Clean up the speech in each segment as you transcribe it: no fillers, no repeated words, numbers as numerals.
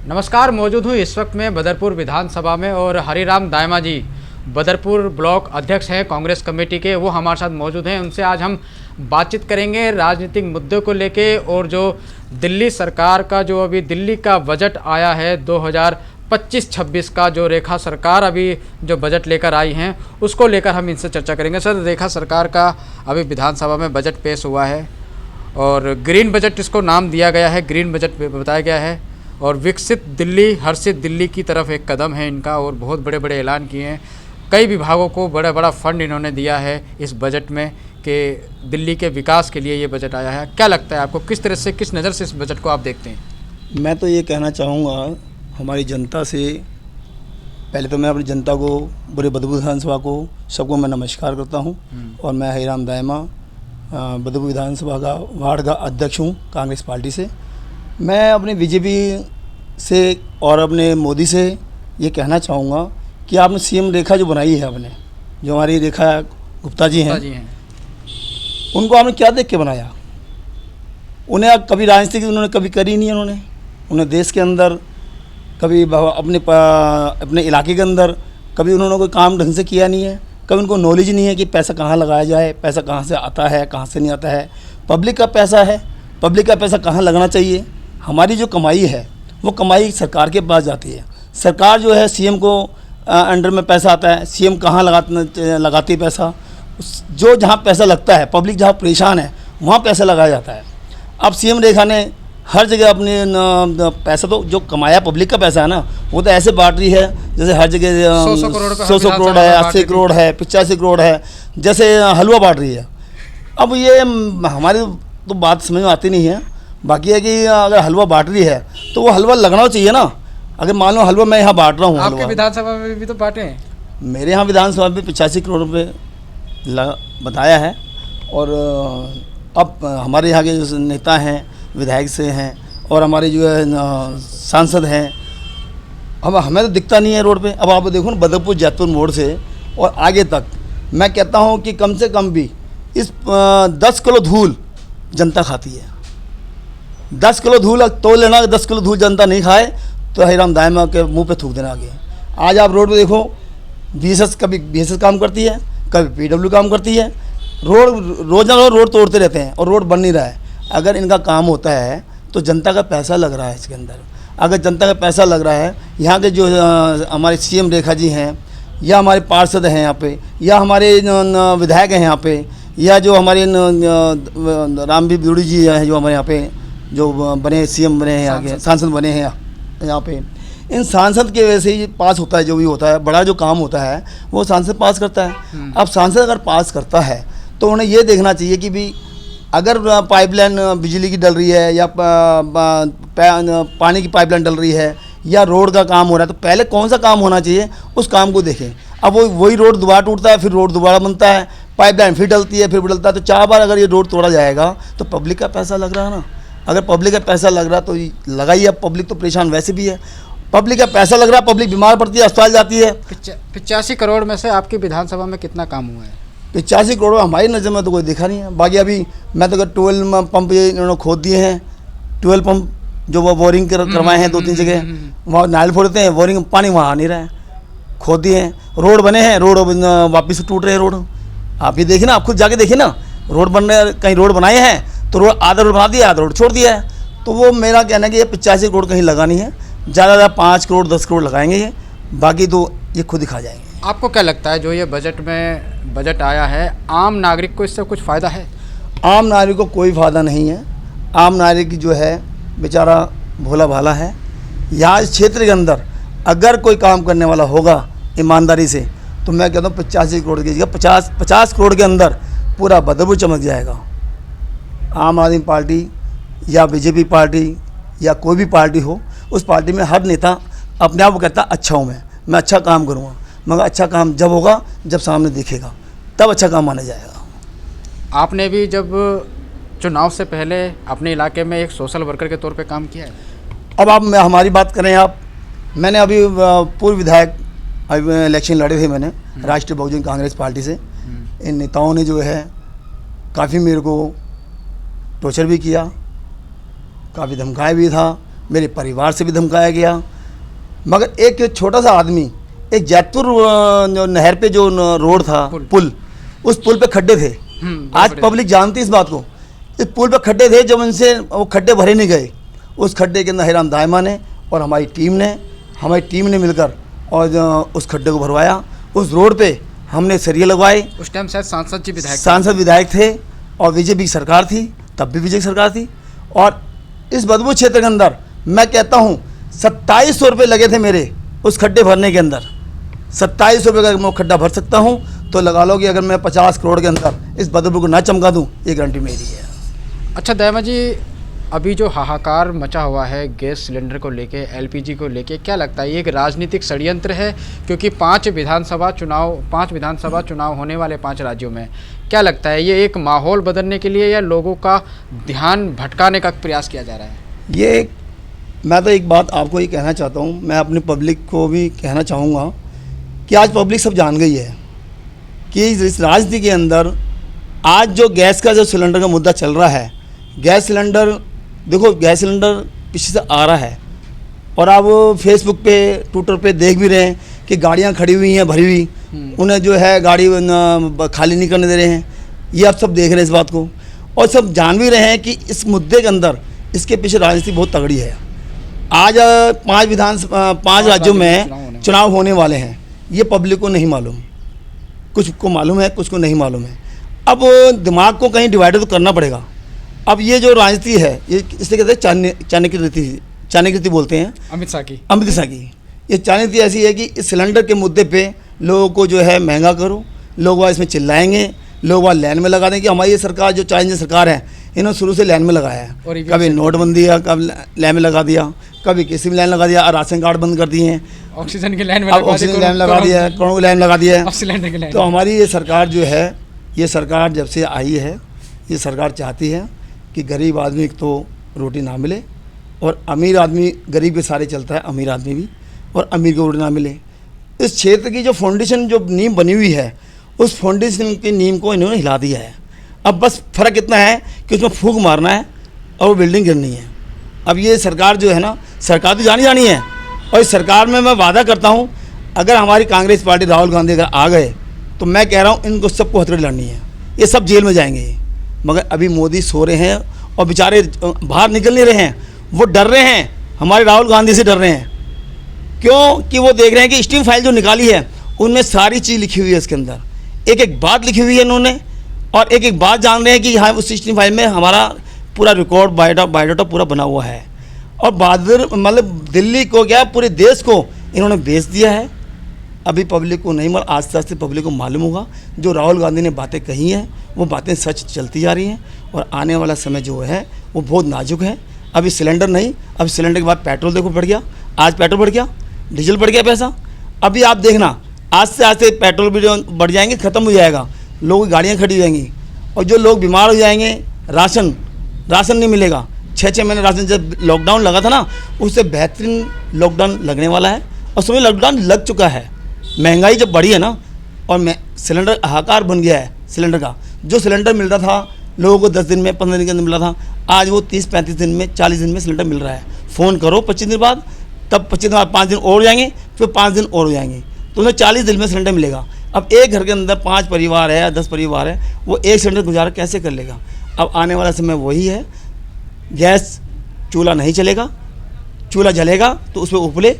नमस्कार, मौजूद हूँ इस वक्त में बदरपुर विधानसभा में और हरिराम दायमा जी बदरपुर ब्लॉक अध्यक्ष हैं कांग्रेस कमेटी के, वो हमारे साथ मौजूद हैं। उनसे आज हम बातचीत करेंगे राजनीतिक मुद्दों को लेके और जो दिल्ली सरकार का जो अभी दिल्ली का बजट आया है 2025-26 का, जो रेखा सरकार अभी जो बजट लेकर आई हैं उसको लेकर हम इनसे चर्चा करेंगे। सर, रेखा सरकार का अभी विधानसभा में बजट पेश हुआ है और ग्रीन बजट इसको नाम दिया गया है, ग्रीन बजट बताया गया है और विकसित दिल्ली हर्षित दिल्ली की तरफ एक कदम है इनका और बहुत बड़े बड़े ऐलान किए हैं। कई विभागों को बड़ा बड़ा फंड इन्होंने दिया है इस बजट में कि दिल्ली के विकास के लिए ये बजट आया है। क्या लगता है आपको, किस तरह से, किस नज़र से इस बजट को आप देखते हैं? मैं तो ये कहना चाहूँगा हमारी जनता से, पहले तो मैं अपनी जनता को, पूरे बदरपुर विधानसभा को, सबको मैं नमस्कार करता हूँ। और मैं हरिराम दायमा बदरपुर विधानसभा का वार्ड का अध्यक्ष हूँ कांग्रेस पार्टी से। मैं अपने बीजेपी से और अपने मोदी से ये कहना चाहूँगा कि आपने सीएम रेखा जो बनाई है, आपने जो हमारी रेखा गुप्ता जी हैं, उनको आपने क्या देख के बनाया? उन्हें कभी राजनीति उन्होंने कभी करी नहीं है। उन्हें देश के अंदर कभी अपने इलाके के अंदर कभी उन्होंने कोई काम ढंग से किया नहीं है। कभी उनको नॉलेज नहीं है कि पैसा कहाँ लगाया जाए, पैसा कहाँ से आता है, कहाँ से नहीं आता है। पब्लिक का पैसा है, पब्लिक का पैसा कहाँ लगना चाहिए। हमारी जो कमाई है वो कमाई सरकार के पास जाती है। सरकार जो है सीएम को अंडर में पैसा आता है, सीएम कहाँ लगाती है पैसा, जो जहाँ पैसा लगता है, पब्लिक जहाँ परेशान है वहाँ पैसा लगाया जाता है। अब सीएम रेखा ने हर जगह अपने पैसा, तो जो कमाया पब्लिक का पैसा है ना, वो तो ऐसे बांट रही है जैसे हर जगह 100 करोड़ है, 80 करोड़ है, 85 करोड़ है, जैसे हलवा बांट रही है। अब ये हमारी तो बात समझ में आती नहीं है। बाकी है कि अगर हलवा बांट रही है तो वो हलवा लगना चाहिए ना। अगर मान लो हलवा मैं यहाँ बांट रहा हूँ, आपके विधानसभा में भी तो बांटे हैं। मेरे यहाँ विधानसभा में 85 करोड़ रुपये बताया है। और अब हमारे यहाँ के जो नेता हैं, विधायक से हैं और हमारे जो है सांसद हैं, अब हमें तो दिखता नहीं है रोड पे। अब आप देखो ना, बदरपुर जैतपुर मोड़ से और आगे तक मैं कहता हूँ कि कम से कम भी इस 10 किलो धूल जनता खाती है। 10 किलो धूल तो लेना, 10 किलो धूल जनता नहीं खाए तो हरिराम दायमा के मुंह पे थूक देना आगे। आज आप रोड पे देखो, कभी बीएसएस काम करती है, कभी पीडब्ल्यू काम करती है। रोज़ाना रोड तोड़ते रहते हैं और रोड बन नहीं रहा है। अगर इनका काम होता है तो जनता का पैसा लग रहा है इसके अंदर। अगर जनता का पैसा लग रहा है, यहाँ के जो हमारे सीएम रेखा जी हैं, या हमारे पार्षद हैं यहाँ पे, या हमारे विधायक हैं यहाँ पे, या जो हमारे रामबी ब्यूड़ी जी हैं जो हमारे यहाँ पे जो बने सीएम बने हैं, यहाँ के सांसद बने हैं यहाँ पे, इन सांसद के वजह से ही पास होता है। जो भी होता है, बड़ा जो काम होता है वो सांसद पास करता है। अब सांसद अगर पास करता है तो उन्हें ये देखना चाहिए कि भी अगर पाइपलाइन बिजली की डल रही है या पानी की पाइपलाइन डल रही है या रोड का काम हो रहा है, तो पहले कौन सा काम होना चाहिए उस काम को देखें। अब वही रोड दोबारा टूटता है, फिर रोड दोबारा बनता है, पाइपलाइन फिर डलती है, फिर डलता है। तो 4 बार अगर ये रोड तोड़ा जाएगा तो पब्लिक का पैसा लग रहा है ना। अगर पब्लिक का पैसा लग रहा तो लगाइए। अब पब्लिक तो परेशान वैसे भी है, पब्लिक का पैसा लग रहा है, पब्लिक बीमार पड़ती है, अस्पताल जाती है। 85 करोड़ में से आपकी विधानसभा में कितना काम हुआ है? 85 करोड़ हमारी नज़र में तो कोई दिखा नहीं है। बाकी अभी मैं तो 12 पंप ये इन्होंने खोद दिए हैं। 12 पंप जो वो बोरिंग करवाए हैं 2-3 जगह, वहाँ नाल फोड़ते हैं, बोरिंग पानी वहाँ आ नहीं रहा है, खोद दिए हैं। रोड बने हैं, रोड वापस से टूट रहे हैं रोड। आप ये देखिए ना, आप खुद जाके देखिए ना, रोड बन रहे, कहीं रोड बनाए हैं तो रोड आधा रोड बना दिया, आधा रोड छोड़ दिया है। तो वो मेरा कहना है कि ये 85 करोड़ कहीं लगा नहीं है। ज़्यादा 5 करोड़ 10 करोड़ लगाएंगे ये, बाकी तो ये खुद ही खा जाएंगे। आपको क्या लगता है जो ये बजट आया है, आम नागरिक को इससे कुछ फ़ायदा है? आम नागरिक को कोई फ़ायदा नहीं है। आम नागरिक जो है बेचारा भोला भाला है। यहाँ इस क्षेत्र के अंदर अगर कोई काम करने वाला होगा ईमानदारी से, तो मैं कहता हूँ 85 करोड़ की जगह 50 करोड़ के अंदर पूरा बदरपुर चमक जाएगा। आम आदमी पार्टी या बीजेपी पार्टी या कोई भी पार्टी हो, उस पार्टी में हर नेता अपने आप को कहता अच्छा हूँ, मैं अच्छा काम करूँगा। मगर अच्छा काम जब होगा, जब सामने दिखेगा, तब अच्छा काम माना जाएगा। आपने भी जब चुनाव से पहले अपने इलाके में एक सोशल वर्कर के तौर पे काम किया है? अब आप हमारी बात करें आप, मैंने अभी पूर्व विधायक अभी इलेक्शन लड़े थे मैंने राष्ट्रीय बहुजन कांग्रेस पार्टी से। इन नेताओं ने जो है काफ़ी मेरे को टॉर्चर भी किया, काफ़ी धमकाया भी था मेरे परिवार से भी धमकाया गया। मगर एक छोटा सा आदमी, एक जैतपुर जो नहर पे जो रोड था पुल, उस पुल पे खड्डे थे। आज पब्लिक जानती है इस बात को। इस पुल पे खड्डे थे, जब उनसे वो खड्डे भरे नहीं गए, उस खड्डे के अंदर हरिराम दायमा ने और हमारी टीम ने मिलकर और उस खड्डे को भरवाया। उस रोड पे हमने सरिये लगवाए। उस टाइम शायद सांसद विधायक थे और बीजेपी की सरकार थी, तब भी बीजेपी की सरकार थी। और इस बदबू क्षेत्र के अंदर मैं कहता हूँ 2700 रुपये लगे थे मेरे उस खड्डे भरने के अंदर। 2700 रुपये का मैं खड्डा भर सकता हूँ, तो लगा लो कि अगर मैं 50 करोड़ के अंदर इस बदबू को ना चमका दूँ, ये गारंटी मेरी है। अच्छा दायमा जी, अभी जो हाहाकार मचा हुआ है गैस सिलेंडर को लेके, एलपीजी को लेके, क्या लगता है ये एक राजनीतिक षड्यंत्र है? क्योंकि 5 विधानसभा चुनाव होने वाले 5 राज्यों में, क्या लगता है ये एक माहौल बदलने के लिए या लोगों का ध्यान भटकाने का प्रयास किया जा रहा है? ये मैं तो एक बात आपको ये कहना चाहता हूँ, मैं अपनी पब्लिक को भी कहना चाहूँगा कि आज पब्लिक सब जान गई है कि इस राजनीति के अंदर आज जो गैस का जो सिलेंडर का मुद्दा चल रहा है, गैस सिलेंडर देखो, गैस सिलेंडर पीछे से आ रहा है और आप फेसबुक पे, ट्विटर पे देख भी रहे हैं कि गाड़ियाँ खड़ी हुई हैं भरी हुई, उन्हें जो है गाड़ी खाली नहीं करने दे रहे हैं। ये आप सब देख रहे हैं इस बात को, और सब जान भी रहे हैं कि इस मुद्दे के अंदर इसके पीछे राजनीति बहुत तगड़ी है। आज 5 राज्यों में चुनाव होने वाले हैं, ये पब्लिक को नहीं मालूम, कुछ को मालूम है, कुछ को नहीं मालूम है। अब दिमाग को कहीं डिवाइड तो करना पड़ेगा। अब ये जो राजनीति है, ये इसलिए कहते हैं चाणक्य नीति बोलते हैं, अमित शाह की। ये चाणक्य नीति ऐसी है कि इस सिलेंडर के मुद्दे पे लोगों को जो है महंगा करो, लोग वहाँ इसमें चिल्लाएंगे, लोग वहाँ लाइन में लगा देंगे कि हमारी ये सरकार जो चाइनीज सरकार है, इन्होंने शुरू से लाइन में लगाया है। कभी नोटबंदी है, कभी लाइन में लगा दिया, कभी किसी में लाइन लगा दिया, राशन कार्ड बंद कर दिए हैं, ऑक्सीजन की लाइन में लगा दिया है, करोड़ों की लाइन लगा दिया है। सिलेंडर की लाइन। तो हमारी ये सरकार जो है, ये सरकार जब से आई है, ये सरकार चाहती है कि गरीब आदमी को तो रोटी ना मिले और अमीर आदमी, गरीब के सारे चलता है, अमीर आदमी भी, और अमीर को रोटी ना मिले। इस क्षेत्र की जो फाउंडेशन, जो नींव बनी हुई है, उस फाउंडेशन की नींव को इन्होंने हिला दिया है। अब बस फ़र्क इतना है कि उसमें फूंक मारना है और वो बिल्डिंग गिरनी है। अब ये सरकार जो है ना, सरकार तो जानी है, और इस सरकार में मैं वादा करता हूँ, अगर हमारी कांग्रेस पार्टी, राहुल गांधी अगर आ गए, तो मैं कह रहा हूँ इनको सबको हथकड़ी लड़नी है, ये सब जेल में जाएंगे। मगर अभी मोदी सो रहे हैं और बेचारे बाहर निकल नहीं रहे हैं, वो डर रहे हैं, हमारे राहुल गांधी से डर रहे हैं। क्यों? कि वो देख रहे हैं कि स्टीम फाइल जो निकाली है, उनमें सारी चीज़ लिखी हुई है, इसके अंदर एक एक बात लिखी हुई है इन्होंने, और एक एक बात जान रहे हैं कि हाँ, उस स्टीम फाइल में हमारा पूरा रिकॉर्ड, बायोडाटा पूरा बना हुआ है। और बहादुर मतलब दिल्ली को क्या, पूरे देश को इन्होंने बेच दिया है। अभी पब्लिक को नहीं, मगर आस्ते आस्ते पब्लिक को मालूम होगा, जो राहुल गांधी ने बातें कही हैं वो बातें सच चलती जा रही हैं, और आने वाला समय जो है वो बहुत नाजुक है। अभी सिलेंडर नहीं, अब सिलेंडर के बाद पेट्रोल देखो बढ़ गया, आज पेट्रोल बढ़ गया, डीजल बढ़ गया पैसा। अभी आप देखना, आस्ते आस्ते पेट्रोल भी बढ़ जाएंगे, ख़त्म हो जाएगा, लोगों की गाड़ियाँ खड़ी हो जाएंगी, और जो लोग बीमार हो जाएंगे, राशन नहीं मिलेगा। 6 महीने राशन, जब लॉकडाउन लगा था ना, उससे बेहतरीन लॉकडाउन लगने वाला है, और समय लॉकडाउन लग चुका है। महंगाई जब बढ़ी है ना, और सिलेंडर हाहाकार बन गया है सिलेंडर का। जो सिलेंडर मिल रहा था लोगों को 10 दिन में, 15 दिन के अंदर मिल रहा था, आज वो 30-35 दिन में, 40 दिन में सिलेंडर मिल रहा है। फ़ोन करो 25 दिन बाद, तब 25 दिन बाद 5 दिन और हो जाएंगे, फिर 5 दिन और हो जाएंगे, तो उन्हें 40 दिन में सिलेंडर मिलेगा। अब एक घर के अंदर 5 परिवार है या 10 परिवार है, वो एक सिलेंडर गुजारा कैसे कर लेगा? अब आने वाला समय वही है, गैस चूल्हा नहीं चलेगा, चूल्हा जलेगा तो उस पर उपले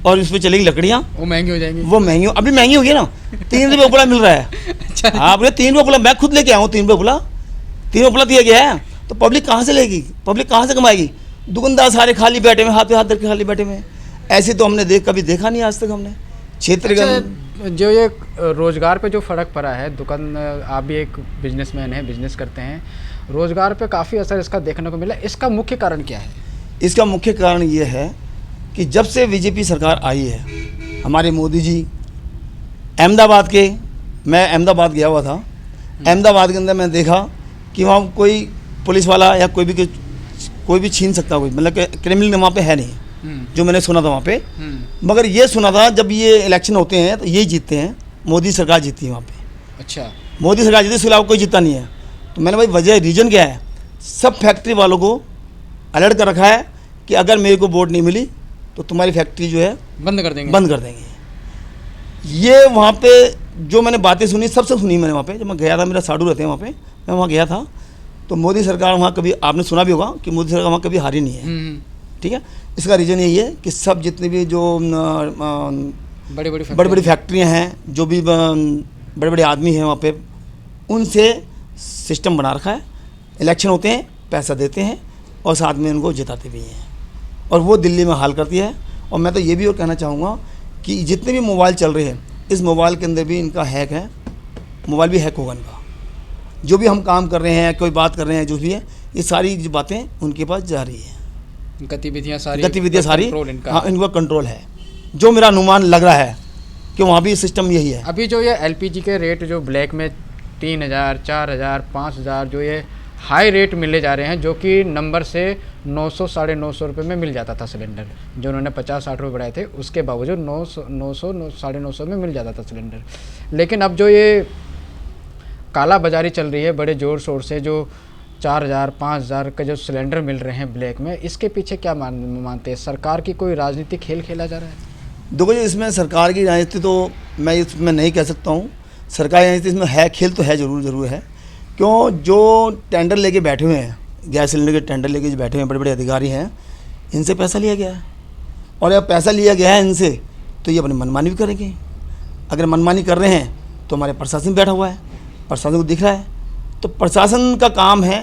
और उस पर चलेगी लकड़ियाँ, वो महंगी हो जाएंगी। वो महंगी, अभी महंगी हो गई ना, 3 रुपये उपला मिल रहा है। अच्छा, आपने 3 रुपये उपला, मैं खुद लेके आऊँ 3 रुपये उपला, 3 रुपये उपला दिया गया है, तो पब्लिक कहाँ से लेगी, पब्लिक कहाँ से कमाएगी? दुकानदार सारे खाली बैठे में, हाथ पे हाथ धर के खाली बैठे में। ऐसे तो हमने कभी देखा नहीं आज तक हमने क्षेत्र अच्छा, जो ये रोज़गार पे जो फ़र्क पड़ा है, दुकान, आप भी एक बिजनेसमैन हैं, बिजनेस करते हैं, रोज़गार पे काफ़ी असर इसका देखने को मिला, इसका मुख्य कारण क्या है? इसका मुख्य कारण ये है कि जब से बीजेपी सरकार आई है, हमारे मोदी जी अहमदाबाद के, मैं अहमदाबाद गया हुआ था, अहमदाबाद के अंदर मैंने देखा कि वहाँ कोई पुलिस वाला या कोई भी छीन सकता, कोई मतलब क्रिमिनल वहाँ पे है नहीं, जो मैंने सुना था वहाँ पे। मगर ये सुना था जब ये इलेक्शन होते हैं तो यही जीतते हैं, मोदी सरकार जीतती है वहाँ पे। अच्छा, मोदी सरकार जीती, इसके अलावा कोई जीता नहीं है। तो मैंने भाई वजह, रीज़न क्या है? सब फैक्ट्री वालों को अलर्ट कर रखा है कि अगर मेरे को वोट नहीं मिली तो तुम्हारी फैक्ट्री जो है बंद कर देंगे। बंद कर देंगे। ये वहाँ पे जो मैंने बातें सुनी, सबसे सुनी मैंने वहाँ पे, जब मैं गया था, मेरा साडू रहते हैं वहाँ पे, मैं वहाँ गया था, तो मोदी सरकार वहाँ कभी, आपने सुना भी होगा कि मोदी सरकार वहाँ कभी हारी नहीं है। ठीक है, इसका रीज़न यही है कि सब जितने भी जो बड़ी बड़ी फैक्ट्रियाँ हैं, जो भी बड़े बड़े आदमी हैं वहाँ पे, उनसे सिस्टम बना रखा है। इलेक्शन होते हैं, पैसा देते हैं और साथ में उनको जिताते भी हैं, और वो दिल्ली में हाल करती है। और मैं तो ये भी और कहना चाहूँगा कि जितने भी मोबाइल चल रहे हैं, इस मोबाइल के अंदर भी इनका हैक है, मोबाइल भी हैक होगा इनका। जो भी हम काम कर रहे हैं, कोई बात कर रहे हैं, जो भी है, ये सारी जो बातें उनके पास जा रही है, गतिविधियाँ सारी हाँ, इनका कंट्रोल है। जो मेरा अनुमान लग रहा है कि वहाँ भी सिस्टम यही है। अभी जो ये एलपीजी के रेट जो ब्लैक में 3000, 4000, 5000 जो ये हाई रेट मिले जा रहे हैं, जो कि नंबर से 900, 950 रुपये में मिल जाता था सिलेंडर, जो उन्होंने 50-60 रुपये बढ़ाए थे, उसके बावजूद 900, 950 में मिल जाता था सिलेंडर। लेकिन अब जो ये काला बाजारी चल रही है बड़े ज़ोर शोर से, जो 4000, 5000 का जो सिलेंडर मिल रहे हैं ब्लैक में, इसके पीछे क्या मानते हैं? सरकार की कोई राजनीतिक खेल खेला जा रहा है? देखो जी, इसमें सरकार की राजनीति तो मैं इसमें नहीं कह सकता हूँ। सरकारी राजनीति इसमें है, खेल तो है, ज़रूर है। क्यों, जो टेंडर लेके बैठे हुए हैं, गैस सिलेंडर के टेंडर लेके जो बैठे हुए हैं बड़े बड़े अधिकारी हैं, इनसे पैसा लिया गया है, और जब पैसा लिया गया है इनसे, तो ये अपनी मनमानी भी करेंगे। अगर मनमानी कर रहे हैं तो हमारे प्रशासन बैठा हुआ है, प्रशासन को दिख रहा है, तो प्रशासन का काम है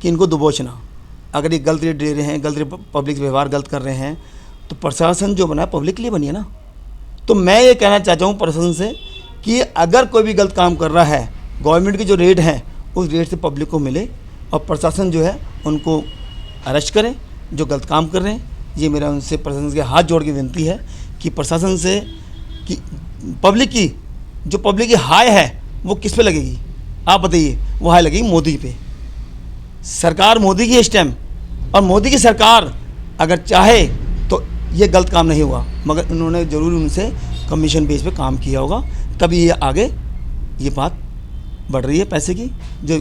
कि इनको दबोचना। अगर ये गलत रेट दे रहे हैं, गलत पब्लिक से व्यवहार गलत कर रहे हैं, तो प्रशासन जो बना है पब्लिक के लिए बनी है ना। तो मैं ये कहना चाहता हूँ प्रशासन से कि अगर कोई भी गलत काम कर रहा है, गवर्नमेंट के जो रेट हैं उस रेट से पब्लिक को मिले, और प्रशासन जो है उनको अरेस्ट करे जो गलत काम कर रहे हैं। ये मेरा उनसे प्रशासन के हाथ जोड़ के विनती है कि प्रशासन से कि पब्लिक की हाय है वो किस पे लगेगी, आप बताइए? वो हाय लगेगी मोदी पे। सरकार मोदी की इस टाइम, और मोदी की सरकार अगर चाहे तो ये गलत काम नहीं हुआ, मगर उन्होंने ज़रूर उनसे कमीशन बेस पे काम किया होगा, तभी ये आगे ये बात बढ़ रही है। पैसे की जो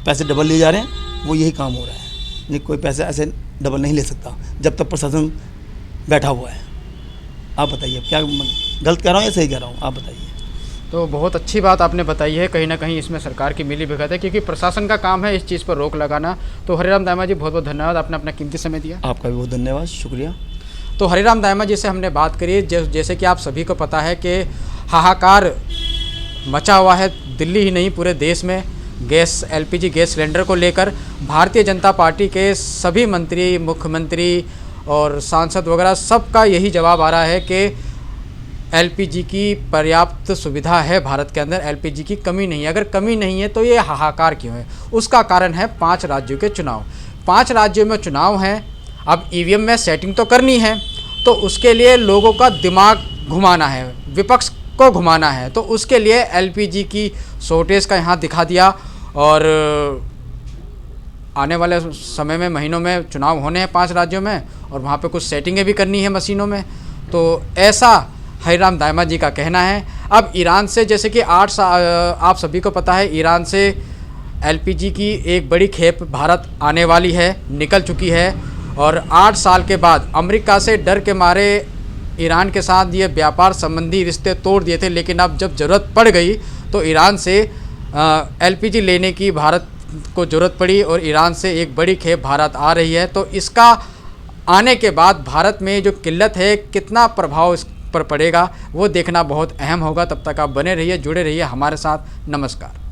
पैसे डबल लिए जा रहे हैं, वो यही काम हो रहा है। नहीं, कोई पैसे ऐसे डबल नहीं ले सकता जब तक प्रशासन बैठा हुआ है। आप बताइए, क्या गलत कह रहा हूँ या सही कह रहा हूँ, आप बताइए। तो बहुत अच्छी बात आपने बताई है, कहीं ना कहीं इसमें सरकार की मिली भगत है, क्योंकि प्रशासन का काम है इस चीज़ पर रोक लगाना। तो हरिराम दायमा जी, बहुत बहुत धन्यवाद, आपने अपना कीमती समय दिया। आपका भी बहुत धन्यवाद, शुक्रिया। तो हरिराम दायमा जी से हमने बात करी, जैसे कि आप सभी को पता है कि हाहाकार मचा हुआ है दिल्ली ही नहीं पूरे देश में गैस, एलपीजी गैस सिलेंडर को लेकर। भारतीय जनता पार्टी के सभी मंत्री, मुख्यमंत्री और सांसद वगैरह सबका यही जवाब आ रहा है कि एलपीजी की पर्याप्त सुविधा है भारत के अंदर, एलपीजी की कमी नहीं है। अगर कमी नहीं है तो ये हाहाकार क्यों है? उसका कारण है 5 राज्यों के चुनाव। 5 राज्यों में चुनाव हैं, अब ईवीएम में सेटिंग तो करनी है, तो उसके लिए लोगों का दिमाग घुमाना है, विपक्ष को घुमाना है, तो उसके लिए एलपीजी की शॉर्टेज का यहाँ दिखा दिया। और आने वाले समय में, महीनों में चुनाव होने हैं 5 राज्यों में, और वहाँ पे कुछ सेटिंगें भी करनी है मशीनों में। तो ऐसा हरिराम दायमा जी का कहना है। अब ईरान से, जैसे कि आप सभी को पता है, ईरान से एलपीजी की एक बड़ी खेप भारत आने वाली है, निकल चुकी है। और 8 साल के बाद अमेरिका से डर के मारे ईरान के साथ ये व्यापार संबंधी रिश्ते तोड़ दिए थे, लेकिन अब जब ज़रूरत पड़ गई तो ईरान से एलपीजी लेने की भारत को ज़रूरत पड़ी, और ईरान से एक बड़ी खेप भारत आ रही है। तो इसका आने के बाद भारत में जो किल्लत है, कितना प्रभाव इस पर पड़ेगा, वो देखना बहुत अहम होगा। तब तक आप बने रहिए, जुड़े रहिए हमारे साथ। नमस्कार।